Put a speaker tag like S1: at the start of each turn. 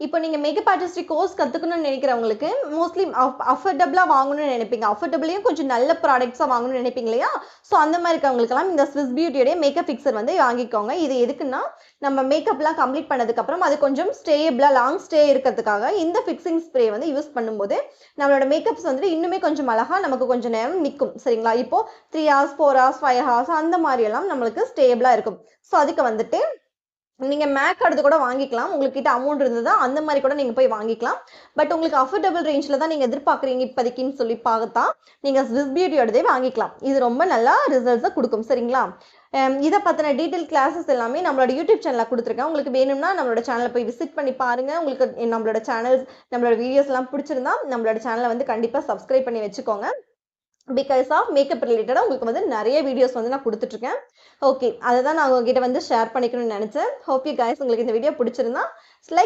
S1: இப்போ நீங்க makeup artist course கத்துக்கணும்னு நினைக்கிறவங்களுக்கு மோஸ்ட்லி அஃபோர்டபுளா வாங்கணும்னு நினைப்பீங்க. அஃபோர்டபுளையும் கொஞ்சம் நல்ல ப்ராடக்ட்ஸா வாங்கணும்னு நினைப்பீங்க இல்லையா? ஸோ அந்த மாதிரி இருக்கவங்களுக்கெல்லாம் இந்த ஸ்விஸ் பியூட்டியோட மேக்கப் ஃபிக்சர் வந்து வாங்கிக்கோங்க. இது எதுக்குன்னா நம்ம மேக்கப்லாம் கம்ப்ளீட் பண்ணதுக்கப்புறம் அது கொஞ்சம் ஸ்டேபிளா லாங் ஸ்டே இருக்கிறதுக்காக இந்த ஃபிக்சிங் ஸ்ப்ரே வந்து யூஸ் பண்ணும்போது நம்மளோட மேக்கப்ஸ் வந்துட்டு இன்னுமே கொஞ்சம் அழகா நமக்கு கொஞ்சம் நேரம் நிற்கும். சரிங்களா? இப்போ 3 hours 4 hours 5 hours அந்த மாதிரி எல்லாம் நம்மளுக்கு ஸ்டேபிளா இருக்கும். ஸோ அதுக்கு வந்துட்டு நீங்க மேக் அடுத்து கூட வாங்கிக்கலாம். உங்ககிட்ட அமௌண்ட் இருந்ததா அந்த மாதிரி கூட நீங்க போய் வாங்கிக்கலாம். பட் உங்களுக்கு அஃபோர்டபுள் ரேஞ்சில் தான் நீங்க எதிர்பார்க்குறீங்க இப்போதைக்குன்னு சொல்லி பார்த்தா நீங்க ஸ்விஸ் பியூட்டியோடதே வாங்கிக்கலாம். இது ரொம்ப நல்லா ரிசல்ட்ஸை கொடுக்கும். சரிங்களா? இதை பற்றின டீட்டெயில் கிளாஸஸ் எல்லாமே நம்மளோட யூடியூப் சேனலில் கொடுத்துருக்கேன். உங்களுக்கு வேணும்னா நம்மளோட சேனலை போய் விசிட் பண்ணி பாருங்க. உங்களுக்கு நம்மளோட சேனல்ஸ் நம்மளோட வீடியோஸ் எல்லாம் பிடிச்சிருந்தா நம்மளோட சேனலை வந்து கண்டிப்பாக சப்ஸ்கிரைப் பண்ணி வச்சுக்கோங்க. பிகாஸ் ஆஃப் மேக்கப் ரிலேட்டடாக உங்களுக்கு வந்து நிறைய வீடியோஸ் வந்து நான் கொடுத்துட்ருக்கேன். ஓகே, அதை தான் நான் உங்ககிட்ட வந்து ஷேர் பண்ணிக்கணும்னு நினச்சேன். ஹோப் யூ கைஸ் உங்களுக்கு இந்த வீடியோ பிடிச்சிருந்தா லைக்